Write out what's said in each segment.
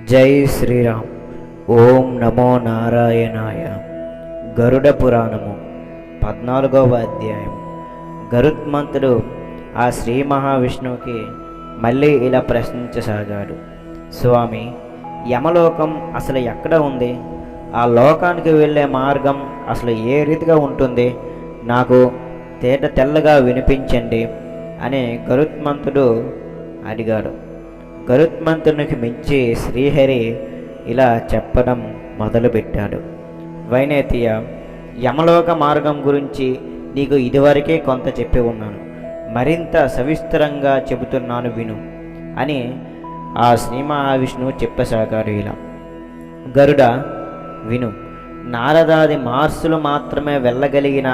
జై శ్రీరామ్. ఓం నమో నారాయణాయ. గరుడ పురాణము 14వ అధ్యాయం. గరుత్మంతుడు ఆ శ్రీ మహావిష్ణువుకి మళ్ళీ ఇలా ప్రశ్నించసాగాడు. స్వామి, యమలోకం అసలు ఎక్కడ ఉంది? ఆ లోకానికి వెళ్ళే మార్గం అసలు ఏ రీతిగా ఉంటుంది? నాకు తేట తెల్లగా వినిపించండి అని గరుత్మంతుడు అడిగాడు. గరుత్మంతునికి మించి శ్రీహరి ఇలా చెప్పడం మొదలుపెట్టాడు. వైనేతియ, యమలోక మార్గం గురించి నీకు ఇదివరకే కొంత చెప్పి ఉన్నాను, మరింత సవిస్తరంగా చెబుతున్నాను విను అని ఆ శ్రీ మహావిష్ణువు చెప్పసాగాడు. ఇలా, గరుడ విను. నారదాది మహర్షులు మాత్రమే వెళ్ళగలిగిన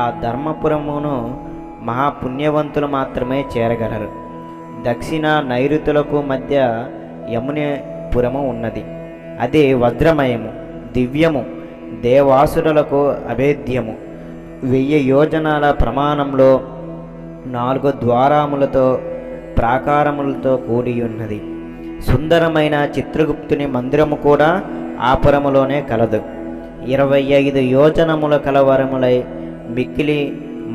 ఆ ధర్మపురమును మహాపుణ్యవంతులు మాత్రమే చేరగలరు. దక్షిణ నైరుతులకు మధ్య యమునిపురము ఉన్నది. అది వజ్రమయము, దివ్యము, దేవాసురులకు అభేద్యము. 1000 యోజనాల ప్రమాణంలో 4 ద్వారములతో ప్రాకారములతో కూడి ఉన్నది. సుందరమైన చిత్రగుప్తుని మందిరము కూడా ఆ పురములోనే కలదు. 25 యోజనముల కలవరములై మిక్కిలి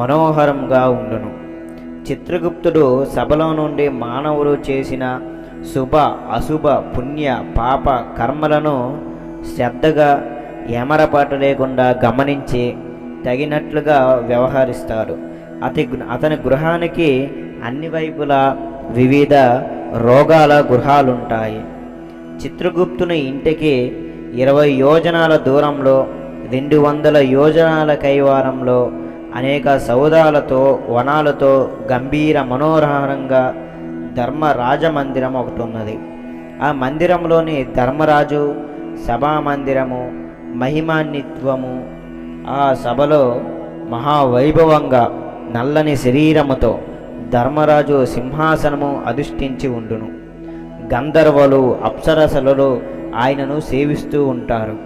మనోహరంగా ఉండును. చిత్రగుప్తుడు సభలో నుండి మానవులు చేసిన శుభ అశుభ పుణ్య పాప కర్మలను శ్రద్ధగా ఏమరపాటు లేకుండా గమనించి తగినట్లుగా వ్యవహరిస్తాడు. అతని గృహానికి అన్ని వైపులా వివిధ రోగాల గృహాలుంటాయి. చిత్రగుప్తుని ఇంటికి 20 యోజనాల దూరంలో 200 యోజనాల కైవారంలో అనేక సౌదాలతో వనాలతో గంభీర మనోహరంగా ధర్మరాజమందిరం ఒకటి ఉన్నది. ఆ మందిరంలోని ధర్మరాజు సభామందిరము మహిమాన్విత్వము. ఆ సభలో మహావైభవంగా నల్లని శరీరముతో ధర్మరాజు సింహాసనము అధిష్ఠించి ఉండును. గంధర్వులు అప్సరసలు ఆయనను సేవిస్తూ ఉంటారు.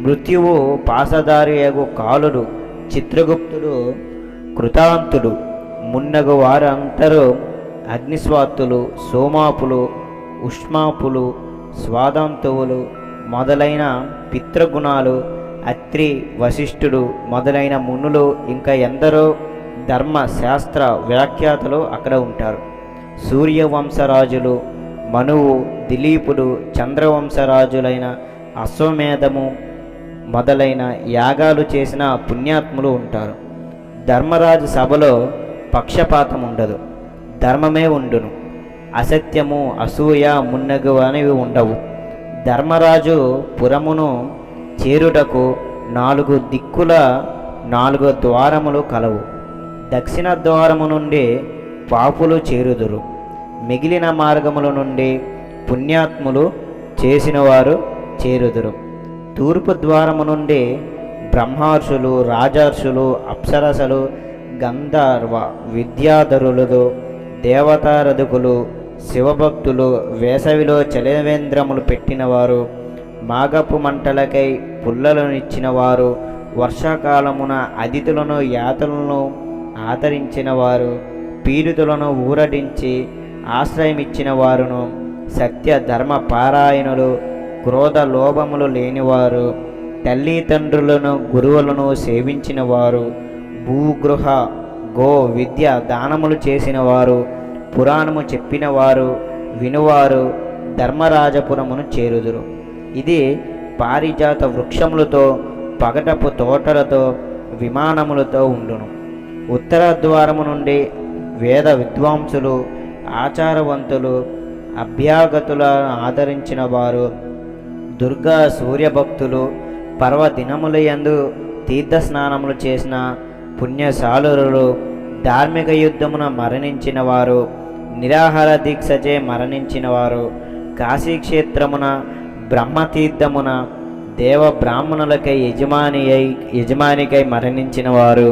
మృత్యువు పాసదారియగు కాలుడు చిత్రగుప్తుడు కృతాంతుడు మున్నగు వారందరూ అగ్నిస్వాత్తులు, సోమాపులు, ఉష్మాపులు, స్వాదంతువులు మొదలైన పితృగుణాలు, అత్రి, వశిష్ఠుడు మొదలైన మునులు, ఇంకా ఎందరో ధర్మశాస్త్ర వ్యాఖ్యాతలు అక్కడ ఉంటారు. సూర్యవంశరాజులు మనువు, దిలీపుడు, చంద్రవంశరాజులైన అశ్వమేధము మొదలైన యాగాలు చేసిన పుణ్యాత్ములు ఉంటారు. ధర్మరాజు సభలో పక్షపాతం ఉండదు, ధర్మమే ఉండును. అసత్యము, అసూయ మున్నగు అనేవి ఉండవు. ధర్మరాజు పురమును చేరుటకు 4 దిక్కుల 4 ద్వారములు కలవు. దక్షిణ ద్వారము నుండి పాపులు చేరుదురు. మిగిలిన మార్గముల నుండి పుణ్యాత్ములు చేసిన వారు చేరుదురు. తూర్పు ద్వారము నుండి బ్రహ్మర్షులు, రాజర్షులు, అప్సరసలు, గంధర్వ విద్యాధరులు, దేవతారధకులు, శివభక్తులు, వేసవిలో చలివేంద్రములు పెట్టినవారు, మాగపు మంటలకై పుల్లలనిచ్చిన వారు, వర్షాకాలమున అతిథులను యాతలను ఆదరించిన వారు, పీడితులను ఊరడించి ఆశ్రయమిచ్చిన వారును, సత్య ధర్మ పారాయణులు, క్రోధ లోభములు లేనివారు, తల్లిదండ్రులను గురువులను సేవించిన వారు, భూగృహ గో విద్య దానములు చేసిన వారు, పురాణము చెప్పిన వారు వినువారు ధర్మరాజపురమును చేరుదురు. ఇది పారిజాత వృక్షములతో, పగటపు తోటలతో, విమానములతో ఉండును. ఉత్తర ద్వారము నుండి వేద విద్వాంసులు, ఆచారవంతులు, అభ్యాగతులను ఆదరించిన వారు, దుర్గా సూర్యభక్తులు, పర్వదినములయందు తీర్థస్నానములు చేసిన పుణ్యశాలురులు, ధార్మిక యుద్ధమున మరణించిన వారు, నిరాహార దీక్షచే మరణించిన వారు, కాశీక్షేత్రమున బ్రహ్మతీర్థమున దేవ బ్రాహ్మణులకై యజమానికై మరణించిన వారు,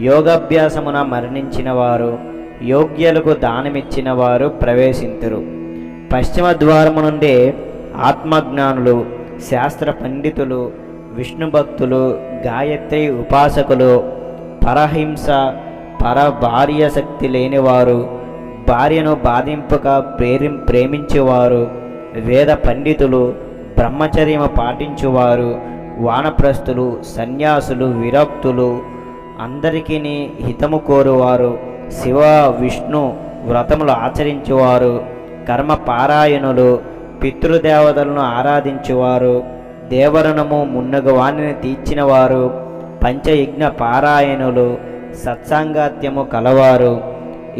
యోగాభ్యాసమున మరణించిన వారు, యోగ్యులకు దానమిచ్చిన వారు ప్రవేశింతురు. పశ్చిమ ద్వారము నుండి ఆత్మజ్ఞానులు, శాస్త్ర పండితులు, విష్ణు భక్తులు, గాయత్రి ఉపాసకులు, పరహింస భార్య శక్తి లేనివారు, భార్యను బాధింపక ప్రేమించేవారు, వేద పండితులు, బ్రహ్మచర్యము పాటించువారు, వానప్రస్థులు, సన్యాసులు, విరక్తులు, అందరికీ హితము కోరువారు, శివ విష్ణు వ్రతములు ఆచరించువారు, కర్మ పారాయణులు, పితృదేవతలను ఆరాధించువారు, దేవరణము మున్నగు వాణిని తీర్చినవారు, పంచయజ్ఞ పారాయణులు, సత్సాంగాత్యము కలవారు,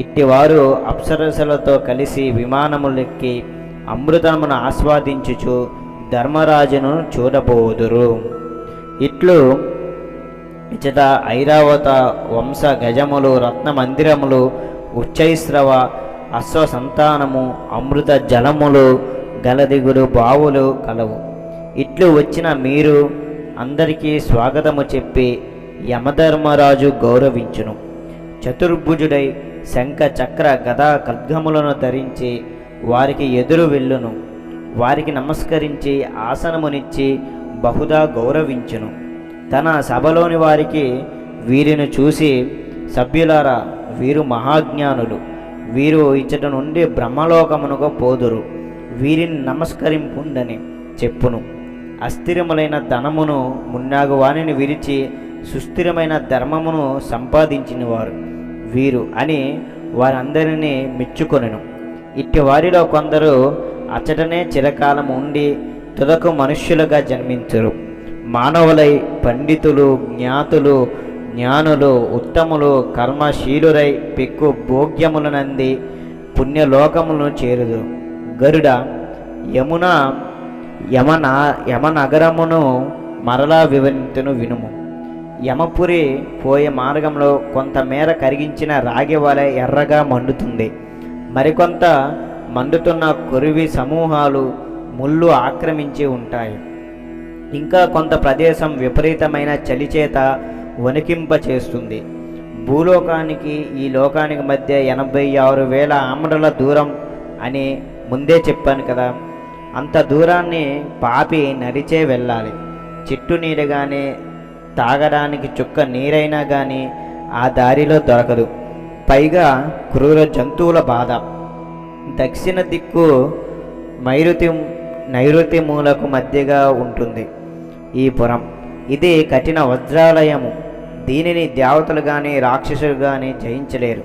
ఇట్టివారు అప్సరసలతో కలిసి విమానములెక్కి అమృతమును ఆస్వాదించుచు ధర్మరాజును చూడబోదురు. ఇట్లు ఇచట ఐరావత వంశ గజములు, రత్నమందిరములు, ఉచ్చైస్రవ అశ్వసంతానము, అమృత జలములు గలదిగుడు బావులు కలవు. ఇట్లు వచ్చిన మీరు అందరికీ స్వాగతము చెప్పి యమధర్మరాజు గౌరవించును. చతుర్భుజుడై శంఖ చక్ర గదా ఖడ్గములను ధరించి వారికి ఎదురు వెళ్ళును. వారికి నమస్కరించి ఆసనమునిచ్చి బహుదా గౌరవించును. తన సభలోని వారికి వీరిని చూసి, సభ్యులారా, వీరు మహాజ్ఞానులు, వీరు ఇచ్చట నుండి బ్రహ్మలోకమునకు పోదురు, వీరిని నమస్కరింపుండని చెప్పును. అస్థిరములైన ధనమును మున్నాగు వాణిని విరిచి సుస్థిరమైన ధర్మమును సంపాదించినవారు వీరు అని వారందరినీ మెచ్చుకొనెను. ఇట్టి వారిలో కొందరు అచ్చటనే చిరకాలం ఉండి తుదకు మనుష్యులుగా జన్మించరు. మానవులై పండితులు, జ్ఞాతులు, జ్ఞానులు, ఉత్తములు, కర్మశీలురై పెక్కు భోగ్యములనంది పుణ్యలోకములను చేరుదు. గరుడ యమనగరమును మరలా వివరింతును వినుము. యమపురి పోయే మార్గంలో కొంతమేర కరిగించిన రాగి వలె ఎర్రగా మండుతుంది. మరికొంత మండుతున్న కొరివి సమూహాలు ముళ్ళు ఆక్రమించి ఉంటాయి. ఇంకా కొంత ప్రదేశం విపరీతమైన చలిచేత వణికింపచేస్తుంది. భూలోకానికి ఈ లోకానికి మధ్య 86,000 ఆమడల దూరం అని ముందే చెప్పాను కదా. అంత దూరాన్ని పాపి నడిచే వెళ్ళాలి. చెట్టు నీడ కానీ, తాగడానికి చుక్క నీరైనా కానీ ఆ దారిలో దొరకదు. పైగా క్రూర జంతువుల బాధ. దక్షిణ దిక్కు నైరుతి మూలకు మధ్యగా ఉంటుంది ఈ పురం. ఇది కఠిన వజ్రాలయము. దీనిని దేవతలు కానీ రాక్షసులు కానీ జయించలేరు.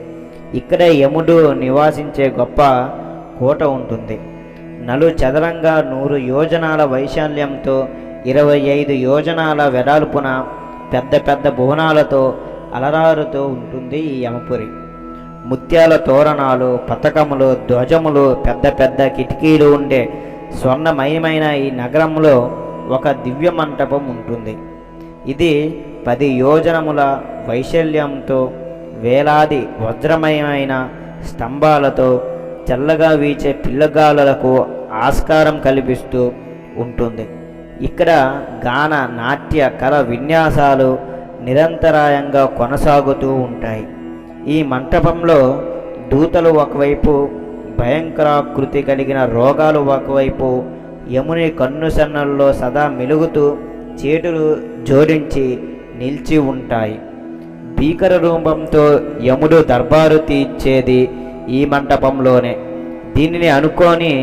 ఇక్కడే యముడు నివాసించే గొప్ప కోట ఉంటుంది. చదరంగా 100 యోజనాల వైశాల్యంతో 25 యోజనాల వెడల్పున పెద్ద పెద్ద భువనాలతో అలరారుతూ ఉంటుంది ఈ యమపురి. ముత్యాల తోరణాలు, పతకములు, ధ్వజములు, పెద్ద పెద్ద కిటికీలు ఉండే స్వర్ణమయమైన ఈ నగరంలో ఒక దివ్య మంటపం ఉంటుంది. ఇది 10 యోజనముల వైశాల్యంతో వేలాది వజ్రమయమైన స్తంభాలతో చల్లగా వీచే పిల్లగాలులకు ఆస్కారం కల్పిస్తూ ఉంటుంది. ఇక్కడ గాన, నాట్య, కళ విన్యాసాలు నిరంతరాయంగా కొనసాగుతూ ఉంటాయి. ఈ మంటపంలో దూతలు ఒకవైపు, భయంకరాకృతి కలిగిన రోగాలు ఒకవైపు యముని కన్నుసన్నల్లో సదా మెలుగుతూ చేతులు జోడించి నిలిచి ఉంటాయి. భీకర రూపంతో యముడు దర్బారు తీర్చేది ఈ మంటపంలోనే. దీనిని అనుకొని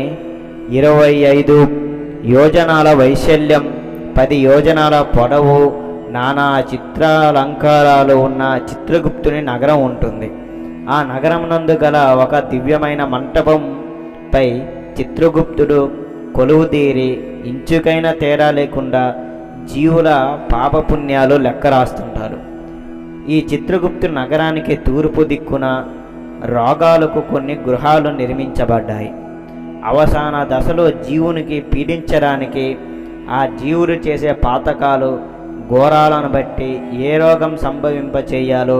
25 యోజనాల వైశాల్యం, 10 యోజనాల పొడవు, నానా చిత్రాలంకారాలు ఉన్న చిత్రగుప్తుని నగరం ఉంటుంది. ఆ నగరం నందు గల ఒక దివ్యమైన మంటపంపై చిత్రగుప్తుడు కొలువుదీరి ఇంచుకైన తేడా లేకుండా జీవుల పాపపుణ్యాలు లెక్క రాస్తుంటారు. ఈ చిత్రగుప్తు నగరానికి తూర్పు దిక్కున రోగాలకు కొన్ని గృహాలు నిర్మించబడ్డాయి. అవసాన దశలో జీవునికి పీడించడానికి ఆ జీవులు చేసే పాతకాలు, ఘోరాలను బట్టి ఏ రోగం సంభవింపచేయాలో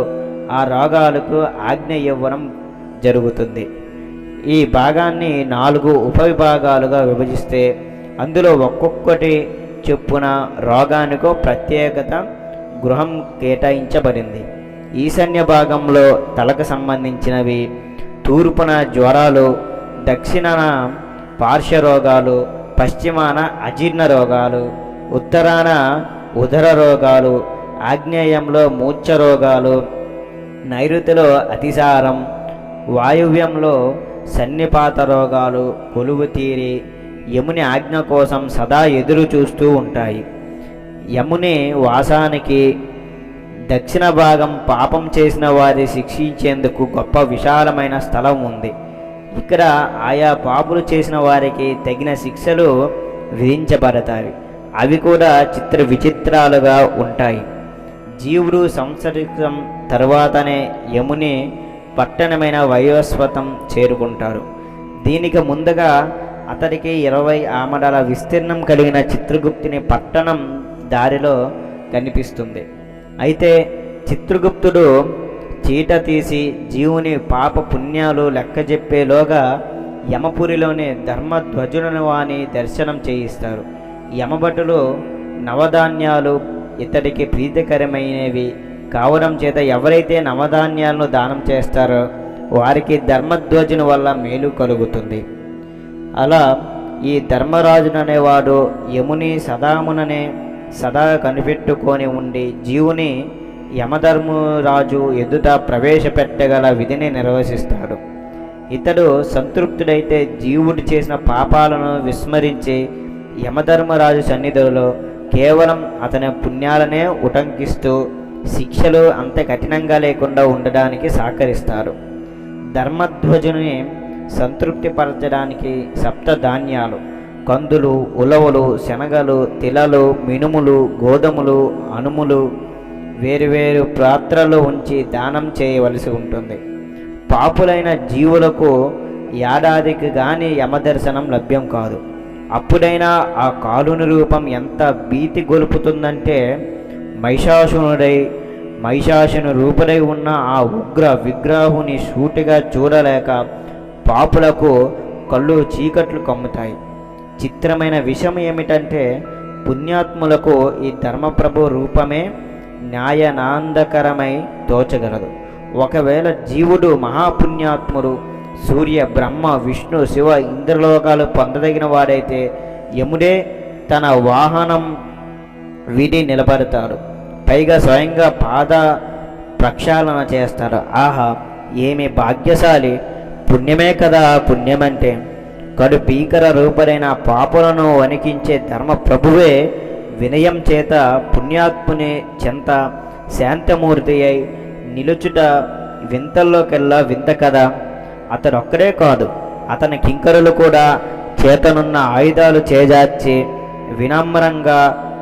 ఆ రోగాలకు ఆజ్ఞ ఇవ్వడం జరుగుతుంది. ఈ భాగాన్ని 4 ఉపవిభాగాలుగా విభజిస్తే అందులో ఒక్కొక్కటి చొప్పున రోగానికో ప్రత్యేకత గృహం కేటాయించబడింది. ఈశాన్య భాగంలో తలకు సంబంధించినవి, తూర్పున జ్వరాలు, దక్షిణాన పార్శ్వరోగాలు, పశ్చిమాన అజీర్ణ రోగాలు, ఉత్తరాన ఉదర రోగాలు, ఆగ్నేయంలో మూర్ఛ రోగాలు, నైరుతిలో అతిసారం, వాయువ్యంలో సన్నిపాత రోగాలు కొలువు తీరి యముని ఆజ్ఞ కోసం సదా ఎదురు చూస్తూ ఉంటాయి. యముని వాసానికి దక్షిణ భాగం పాపం చేసిన వారి శిక్షించేందుకు గొప్ప విశాలమైన స్థలం ఉంది. ఇక్కడ ఆయా పాపులు చేసిన వారికి తగిన శిక్షలు విధించబడతాయి. అవి కూడా చిత్ర విచిత్రాలుగా ఉంటాయి. జీవుడు సంవత్సరం తర్వాతనే యముని పట్టణమైన వైవస్వతం చేరుకుంటారు. దీనికి ముందుగా అతడికి 20 ఆమడల విస్తీర్ణం కలిగిన చిత్రగుప్తుని పట్టణం దారిలో కనిపిస్తుంది. అయితే చిత్రగుప్తుడు చీట తీసి జీవుని పాప పుణ్యాలు లెక్క చెప్పేలోగా యమపురిలోని ధర్మధ్వజులను వాని దర్శనం చేయిస్తారు. యమభటులు నవధాన్యాలు ఇతడికి ప్రీతికరమైనవి కావడం చేత ఎవరైతే నవధాన్యాలను దానం చేస్తారో వారికి ధర్మధ్వజుని వల్ల మేలు కలుగుతుంది. అలా ఈ ధర్మరాజుననేవాడు యముని సదాముననే సదా కనిపెట్టుకొని ఉండి జీవుని యమధర్మరాజు ఎదుట ప్రవేశపెట్టగల విధిని నిర్వహిస్తాడు. ఇతడు సంతృప్తుడైతే జీవుడు చేసిన పాపాలను విస్మరించి యమధర్మరాజు సన్నిధిలో కేవలం అతని పుణ్యాలనే ఉటంకిస్తూ శిక్షలు అంత కఠినంగా లేకుండా ఉండడానికి సహకరిస్తారు. ధర్మధ్వజుని సంతృప్తిపరచడానికి సప్తధాన్యాలు, కందులు, ఉలవలు, శనగలు, తిలలు, మినుములు, గోధుమలు, అనుములు వేరువేరు పాత్రలో ఉంచి దానం చేయవలసి ఉంటుంది. పాపులైన జీవులకు ఏడాదికి గాని యమదర్శనం లభ్యం కాదు. అప్పుడైనా ఆ కాలుని రూపం ఎంత భీతి గొలుపుతుందంటే మహిషాసుని రూపుడై ఉన్న ఆ ఉగ్ర విగ్రహుని సూటిగా చూడలేక పాపులకు కళ్ళు చీకట్లు కమ్ముతాయి. చిత్రమైన విషయం ఏమిటంటే పుణ్యాత్ములకు ఈ ధర్మప్రభు రూపమే న్యాయనాందకరమై తోచగలదు. ఒకవేళ జీవుడు మహాపుణ్యాత్ముడు సూర్య, బ్రహ్మ, విష్ణు, శివ, ఇంద్రలోకాలు పొందదగిన వాడైతే యముడే తన వాహనం విడి నిలబడతాడు. పైగా స్వయంగా పాద ప్రక్షాళన చేస్తాడు. ఆహా, ఏమి భాగ్యశాలి! పుణ్యమే కదా పుణ్యమంటే. కడు భీకర రూపరైన పాపులను వణికించే ధర్మ ప్రభువే వినయం చేత పుణ్యాత్ముని చెంత శాంతమూర్తి అయి నిలుచుట వింతల్లోకెల్లా వింత కదా. అతడొక్కడే కాదు, అతని కింకరులు కూడా చేతనున్న ఆయుధాలు చేజార్చి వినమ్రంగా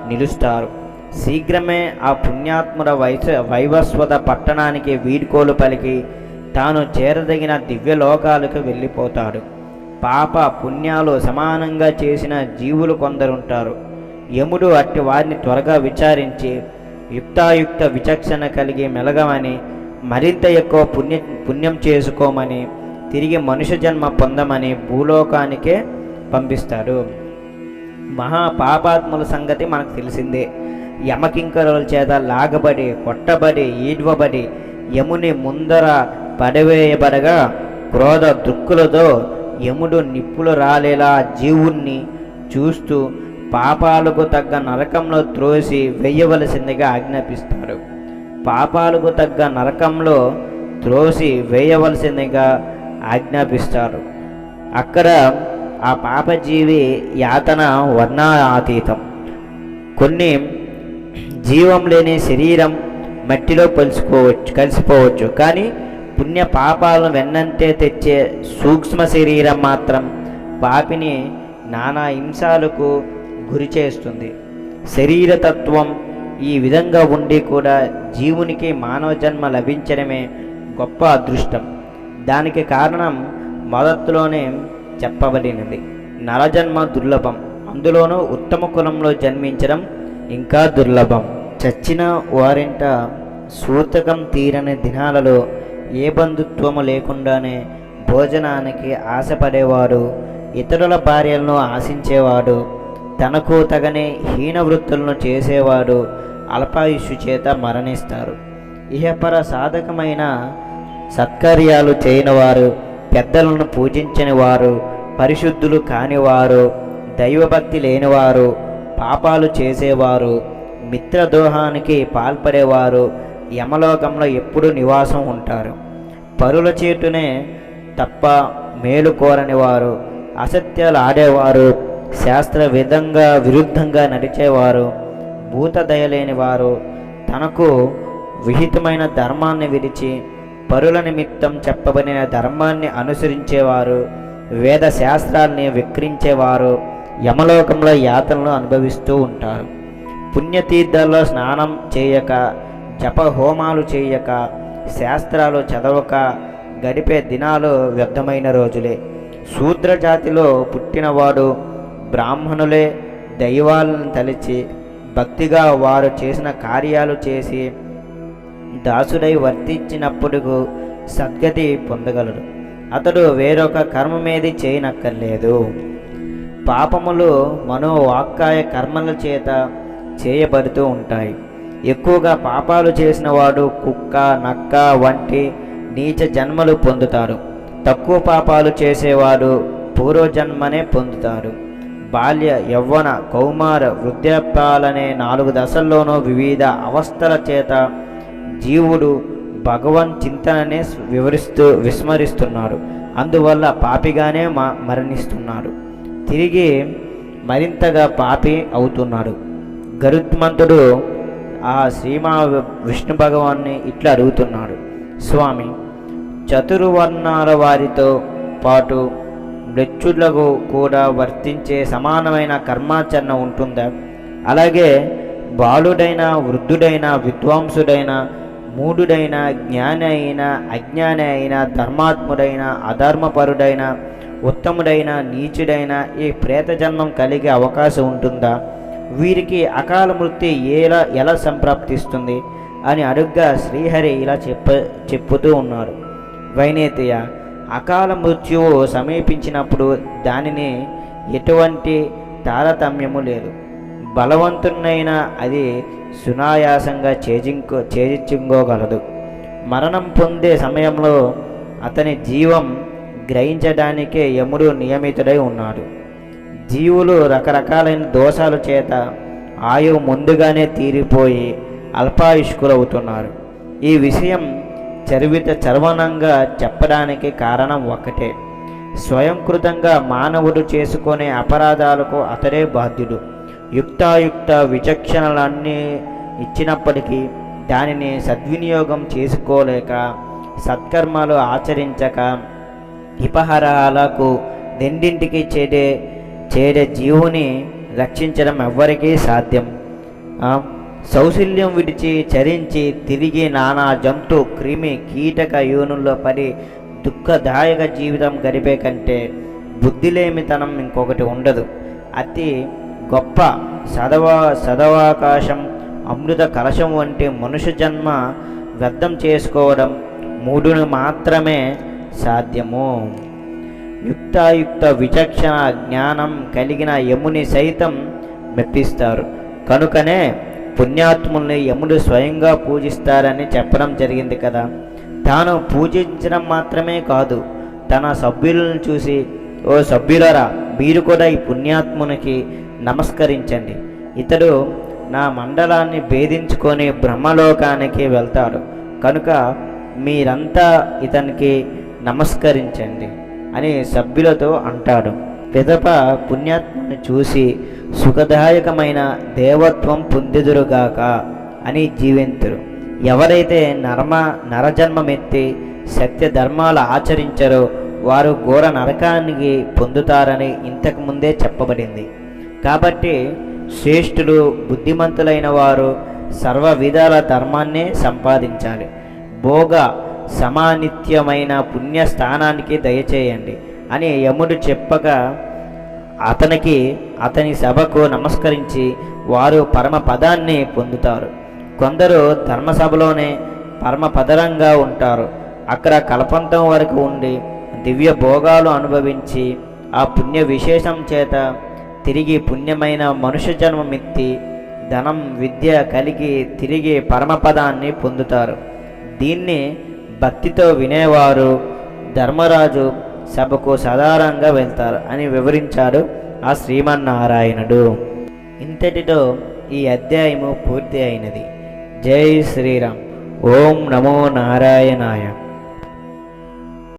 నిలుస్తారు. శీఘ్రమే ఆ పుణ్యాత్ముడ వైవస్వత పట్టణానికి వీడ్కోలు పలికి తాను చేరదగిన దివ్యలోకాలకు వెళ్ళిపోతాడు. పాప పుణ్యాలు సమానంగా చేసిన జీవులు కొందరుంటారు. యముడు అట్టి వారిని త్వరగా విచారించి యుక్తాయుక్త విచక్షణ కలిగి మెలగమని, మరింత ఎక్కువ పుణ్యం చేసుకోమని, తిరిగి మనుష్య జన్మ పొందమని భూలోకానికే పంపిస్తాడు. మహాపాపాత్ముల సంగతి మనకు తెలిసిందే. యమకింకరుల చేత లాగబడి, కొట్టబడి, ఈడ్వబడి యముని ముందర పడవేయబడగా క్రోధ దృక్కులతో యముడు నిప్పులు రాలేలా జీవుణ్ణి చూస్తూ పాపాలకు తగ్గ నరకంలో త్రోసి వేయవలసిందిగా ఆజ్ఞాపిస్తాడు. పాపాలకు తగ్గ నరకంలో త్రోసి వేయవలసిందిగా ఆజ్ఞాపిస్తాడు. అక్కడ ఆ పాపజీవి యాతన వర్ణాతీతం. కొన్ని జీవం లేని శరీరం మట్టిలో కలిసిపోవచ్చు, కానీ పుణ్య పాపాలను వెన్నంటే తెచ్చే సూక్ష్మ శరీరం మాత్రం పాపిని నానా హింసాలకు గురి చేస్తుంది. శరీరతత్వం ఈ విధంగా ఉండి కూడా జీవునికి మానవ జన్మ లభించడమే గొప్ప అదృష్టం. దానికి కారణం మొదట్లోనే చెప్పబడినది. నరజన్మ దుర్లభం, అందులోనూ ఉత్తమ కులంలో జన్మించడం ఇంకా దుర్లభం. చచ్చిన వారింట సూతకం తీరని దినాలలో ఏ బంధుత్వము లేకుండానే భోజనానికి ఆశపడేవాడు, ఇతరుల భార్యలను ఆశించేవాడు, తనకు తగని హీన వృత్తులను చేసేవాడు అల్పాయుష్షు చేత మరణిస్తారు. ఇహపర సాధకమైన సత్కార్యాలు చేయనివారు, పెద్దలను పూజించని వారు, పరిశుద్ధులు కానివారు, దైవభక్తి లేనివారు, పాపాలు చేసేవారు, మిత్రదోహానికి పాల్పడేవారు యమలోకంలో ఎప్పుడూ నివాసం ఉంటారు. పరుల చేటునే తప్ప మేలు కోరని వారు, అసత్యాలు ఆడేవారు, శాస్త్ర విరుద్ధంగా నడిచేవారు, భూతదయలేని వారు, తనకు విహితమైన ధర్మాన్ని విడిచి పరుల నిమిత్తం చెప్పబడిన ధర్మాన్ని అనుసరించేవారు, వేద శాస్త్రాల్ని విక్రించేవారు యమలోకంలో యాతనలు అనుభవిస్తూ ఉంటారు. పుణ్యతీర్థాల్లో స్నానం చేయక, జప హోమాలు చేయక, శాస్త్రాలు చదవక గడిపే దినాలు వ్యర్థమైన రోజులే. శూద్ర జాతిలో పుట్టినవాడు బ్రాహ్మణులే దైవాలను తలిచి భక్తిగా వారు చేసిన కార్యాలు చేసి దాసుడై వర్తించినప్పుడు సద్గతి పొందగలడు. అతడు వేరొక కర్మమేది చేయనక్కర్లేదు. పాపములు మనోవాక్కాయ కర్మల చేత చేయబడుతూ ఉంటాయి. ఎక్కువగా పాపాలు చేసిన వాడు కుక్క, నక్క వంటి నీచ జన్మలు పొందుతారు. తక్కువ పాపాలు చేసేవాడు పూర్వజన్మనే పొందుతారు. బాల్య, యవ్వన, కౌమార, వృద్ధాప్యాలనే 4 దశల్లోనూ వివిధ అవస్థల చేత జీవుడు భగవన్ చింతననే విస్మరిస్తున్నాడు. అందువల్ల పాపిగానే మరణిస్తున్నాడు. తిరిగి మరింతగా పాపి అవుతున్నాడు. గరుత్మంతుడు ఆ విష్ణు భగవాన్ని ఇట్లా అడుగుతున్నాడు: స్వామి, చతుర్వర్ణాల వారితో పాటు మృత్యులకు కూడా వర్తించే సమానమైన కర్మాచరణ ఉంటుందా? అలాగే బాలుడైన, వృద్ధుడైన, విద్వాంసుడైన, మూఢుడైన, జ్ఞాని అయిన, అజ్ఞాని అయిన, ధర్మాత్ముడైన, అధర్మపరుడైన, ఉత్తముడైన, నీచుడైన ఈ ప్రేత జన్మం కలిగే అవకాశం ఉంటుందా? వీరికి అకాల మృత్యు ఎలా సంప్రాప్తిస్తుంది అని అడుగ్గా శ్రీహరి ఇలా చెప్పుతూ ఉన్నాడు: వైనేతయ్య, అకాల మృత్యువు సమీపించినప్పుడు దానిని ఎటువంటి తారతమ్యము లేదు. బలవంతునైనా అది సునాయాసంగా ఛేదించుకోగలదు. మరణం పొందే సమయంలో అతని జీవం గ్రహించడానికే యముడు నియమితుడై ఉన్నాడు. జీవులు రకరకాలైన దోషాల చేత ఆయువు ముందుగానే తీరిపోయి అల్పాయుష్కులవుతున్నారు. ఈ విషయం చర్వనంగా చెప్పడానికి కారణం ఒకటే: స్వయంకృతంగా మానవుడు చేసుకునే అపరాధాలకు అతడే బాధ్యుడు. యుక్తాయుక్త విచక్షణలన్నీ ఇచ్చినప్పటికీ దానిని సద్వినియోగం చేసుకోలేక, సత్కర్మలు ఆచరించక, ఇపహారాలకు రెండింటికి చేడే జీవుని రక్షించడం ఎవ్వరికీ సాధ్యం. సౌశల్యం విడిచి చరించి తిరిగి నానా జంతు, క్రిమి, కీటక యోనుల్లో పడి దుఃఖదాయక జీవితం గడిపే కంటే బుద్ధిలేమితనం ఇంకొకటి ఉండదు. అతి గొప్ప సదవాకాశం, అమృత కలశం వంటి మనుష్య జన్మ వ్యర్థం చేసుకోవడం మూఢుని మాత్రమే సాధ్యము. యుక్తాయుక్త విచక్షణ జ్ఞానం కలిగిన యముని సైతం మెప్పిస్తారు. కనుకనే పుణ్యాత్ముల్ని యముడు స్వయంగా పూజిస్తారని చెప్పడం జరిగింది కదా. తాను పూజించడం మాత్రమే కాదు, తన సభ్యులను చూసి, ఓ సభ్యులరా, మీరు కూడా ఈ పుణ్యాత్మునికి నమస్కరించండి. ఇతడు నా మండలాన్ని భేదించుకొని బ్రహ్మలోకానికి వెళ్తాడు. కనుక మీరంతా ఇతనికి నమస్కరించండి అని సభ్యులతో అంటాడు. పిదప పుణ్యాత్ముని చూసి సుఖదాయకమైన దేవత్వం పొందెదురుగాక అని జీవింతురు. ఎవరైతే నరజన్మమెత్తి సత్య ధర్మాలు ఆచరించరో వారు ఘోర నరకానికి పొందుతారని ఇంతకుముందే చెప్పబడింది. కాబట్టి శ్రేష్ఠులు, బుద్ధిమంతులైన వారు సర్వ విధాల ధర్మాన్నే సంపాదించాలి. భోగ సమానిత్యమైన పుణ్యస్థానానికి దయచేయండి అని యముడు చెప్పగా అతని సభకు నమస్కరించి వారు పరమపదాన్ని పొందుతారు. కొందరు ధర్మసభలోనే పరమపదరంగా ఉంటారు. అక్కడ కల్పంతం వరకు ఉండి దివ్య భోగాలు అనుభవించి ఆ పుణ్య విశేషం చేత తిరిగి పుణ్యమైన మనుష్య జన్మమెత్తి ధనం, విద్య కలిగి తిరిగి పరమపదాన్ని పొందుతారు. దీన్ని భక్తితో వినేవారు ధర్మరాజు సభకు సాధారణంగా వెళ్తారు అని వివరించాడు ఆ శ్రీమన్నారాయణుడు. ఇంతటితో ఈ అధ్యాయము పూర్తి అయినది. జై శ్రీరామ్. ఓం నమో నారాయణాయ.